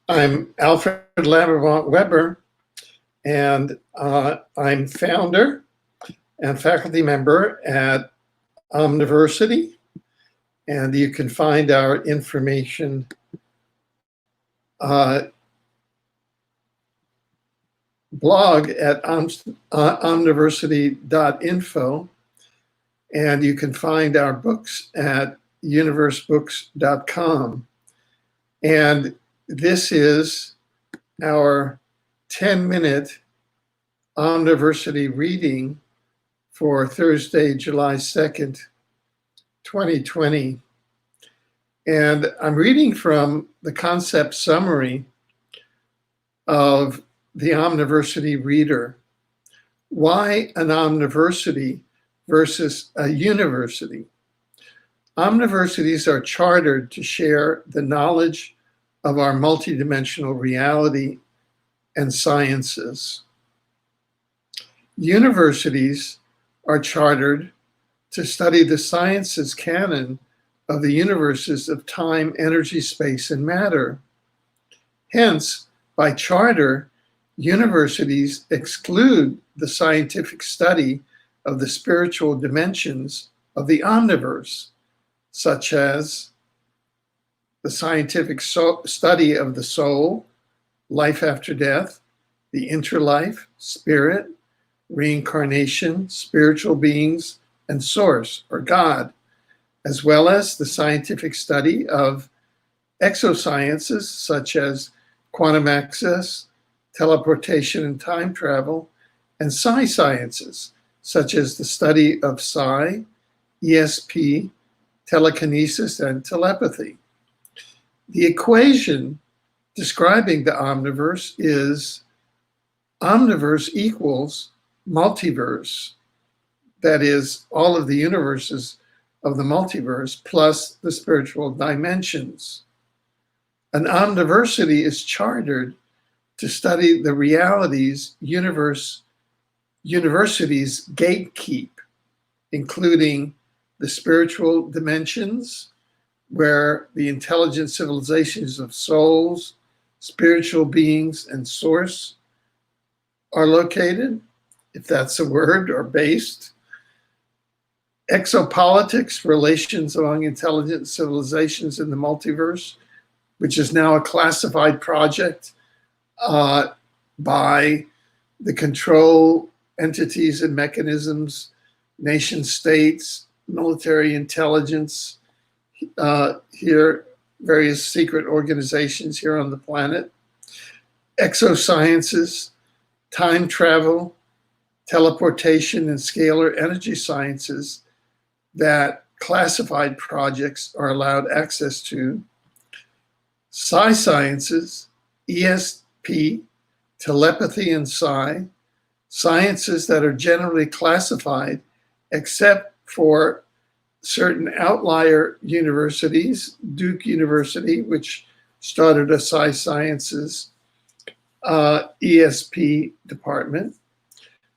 I'm Alfred Lambremont Webre, and I'm founder and faculty member at Omniversity, and you can find our information blog at Omniversity.info, and you can find our books at universebooks.com. And this is our 10-minute Omniversity reading for Thursday, July 2nd, 2020. And I'm reading from the concept summary of the Omniversity Reader. Why an Omniversity versus a university? Omniversities are chartered to share the knowledge of our multidimensional reality and sciences. Universities are chartered to study the sciences canon of the universes of time, energy, space, and matter. Hence, by charter, universities exclude the scientific study of the spiritual dimensions of the omniverse, such as the scientific study of the soul, life after death, the interlife, spirit, reincarnation, spiritual beings, and source, or God, as well as the scientific study of exosciences such as quantum access, teleportation and time travel, and psi sciences such as the study of psi, ESP, telekinesis, and telepathy. The equation describing the omniverse is omniverse equals multiverse. That is, all of the universes of the multiverse plus the spiritual dimensions. An omniversity is chartered to study the realities universities gatekeep, including the spiritual dimensions, where the intelligent civilizations of souls, spiritual beings, and source are located, if that's a word, or based. Exopolitics, relations among intelligent civilizations in the multiverse, which is now a classified project by the control entities and mechanisms, nation states, military intelligence, here, various secret organizations here on the planet. Exosciences, time travel, teleportation, and scalar energy sciences that classified projects are allowed access to. Psi sciences, ESP, telepathy, and psi, sciences that are generally classified except for certain outlier universities, Duke University, which started a psi sciences ESP department.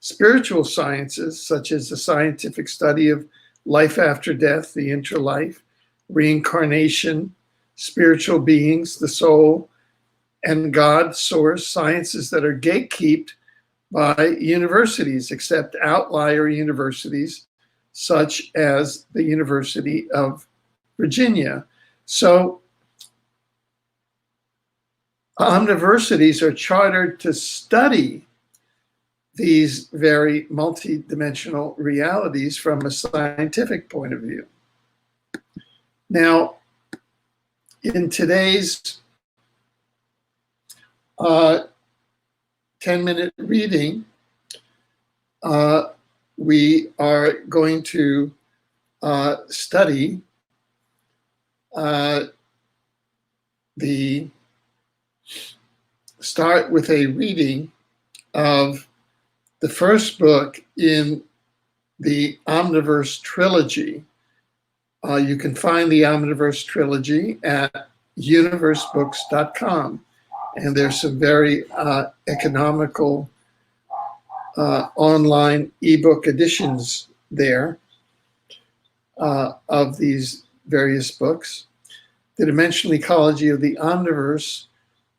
Spiritual sciences, such as the scientific study of life after death, the interlife, reincarnation, spiritual beings, the soul, and God, source, sciences that are gatekept by universities, except outlier universities, such as the University of Virginia. So omniversities are chartered to study these very multidimensional realities from a scientific point of view. Now, in today's 10-minute reading, we are going to start with a reading of the first book in the Omniverse trilogy. You can find the Omniverse trilogy at universebooks.com. And there's some very economical online ebook editions there of these various books. The Dimensional Ecology of the Omniverse,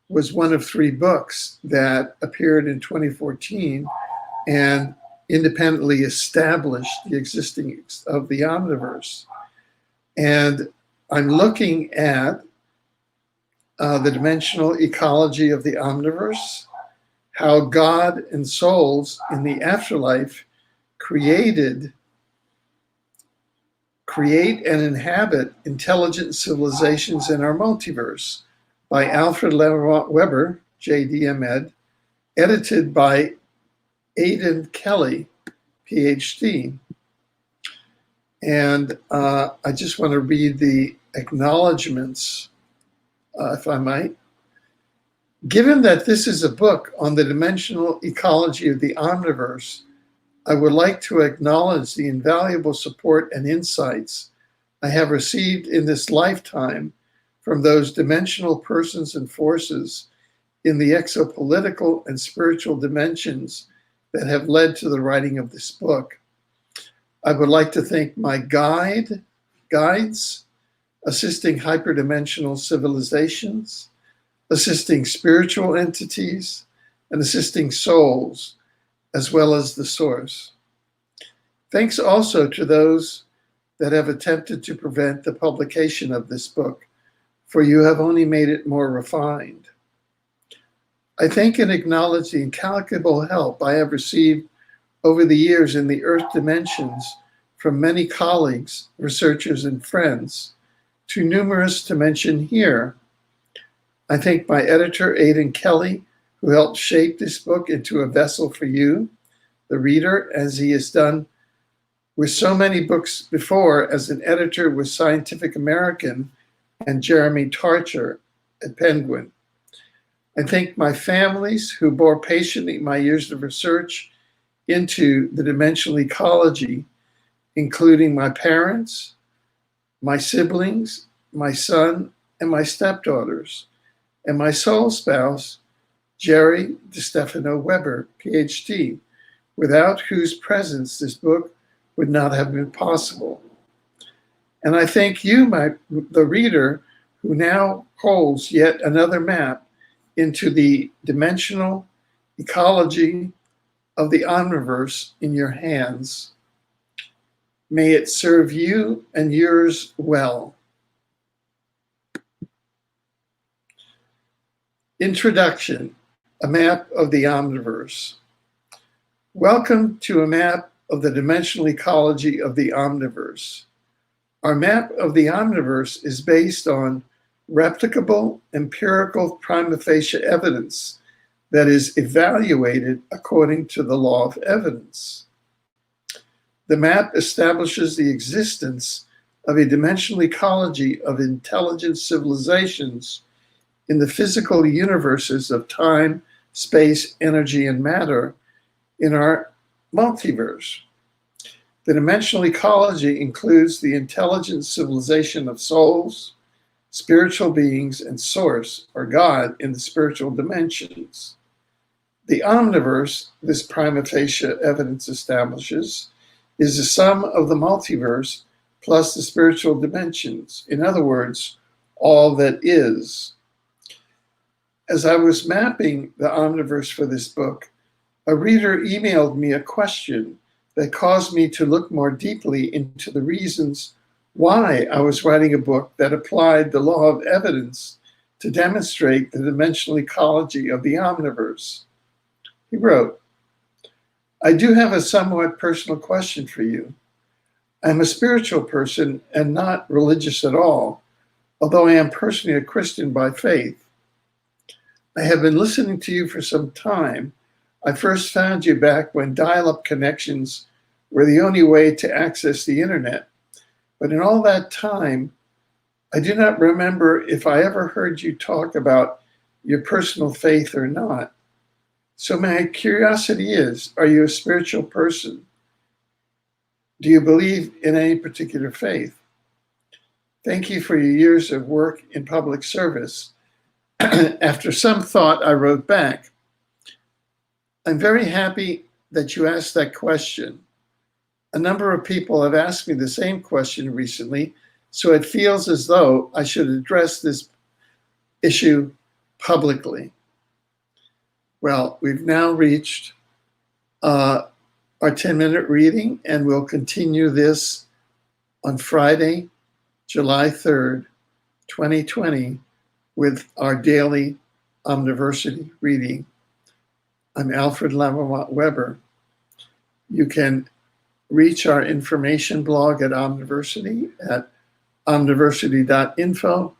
was one of 3 books that appeared in 2014 and independently established the existence of the Omniverse. And I'm looking at the dimensional ecology of the Omniverse, how God and souls in the afterlife create and inhabit intelligent civilizations in our multiverse, by Alfred Lambremont Webre, JD.Med, edited by Aidan Kelly, PhD. And I just want to read the acknowledgments, if I might. Given that this is a book on the dimensional ecology of the Omniverse, I would like to acknowledge the invaluable support and insights I have received in this lifetime from those dimensional persons and forces in the exopolitical and spiritual dimensions that have led to the writing of this book. I would like to thank my guides assisting hyperdimensional civilizations, assisting spiritual entities, and assisting souls, as well as the source. Thanks also to those that have attempted to prevent the publication of this book, for you have only made it more refined. I thank and acknowledge the incalculable help I have received over the years in the Earth dimensions from many colleagues, researchers, and friends, too numerous to mention here. I thank my editor, Aidan Kelly, who helped shape this book into a vessel for you, the reader, as he has done with so many books before as an editor with Scientific American and Jeremy Tarcher at Penguin. I thank my families who bore patiently my years of research into the dimensional ecology, including my parents, my siblings, my son, and my stepdaughters, and my soul spouse, Jerry DeStefano Weber, PhD, without whose presence this book would not have been possible. And I thank you, the reader, who now holds yet another map into the dimensional ecology of the Omniverse in your hands. May it serve you and yours well. Introduction, a map of the Omniverse. Welcome to a map of the dimensional ecology of the Omniverse. Our map of the Omniverse is based on replicable empirical prima facie evidence that is evaluated according to the law of evidence. The map establishes the existence of a dimensional ecology of intelligent civilizations in the physical universes of time, space, energy, and matter in our multiverse. The dimensional ecology includes the intelligent civilization of souls, spiritual beings, and source, or God, in the spiritual dimensions. The Omniverse, this prima facie evidence establishes, is the sum of the multiverse plus the spiritual dimensions. In other words, all that is. As I was mapping the Omniverse for this book, a reader emailed me a question that caused me to look more deeply into the reasons why I was writing a book that applied the law of evidence to demonstrate the dimensional ecology of the Omniverse. He wrote, I do have a somewhat personal question for you. I'm a spiritual person and not religious at all, although I am personally a Christian by faith. I have been listening to you for some time. I first found you back when dial-up connections were the only way to access the internet. But in all that time, I do not remember if I ever heard you talk about your personal faith or not. So my curiosity is, are you a spiritual person? Do you believe in any particular faith? Thank you for your years of work in public service. After some thought, I wrote back, I'm very happy that you asked that question. A number of people have asked me the same question recently, so it feels as though I should address this issue publicly. Well, we've now reached our 10-minute reading, and we'll continue this on Friday, July 3rd, 2020, with our daily Omniversity reading. I'm Alfred Lambremont Webre. You can reach our information blog at Omniversity at Omniversity.info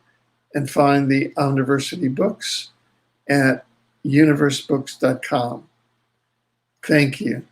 and find the Omniversity books at universebooks.com. Thank you.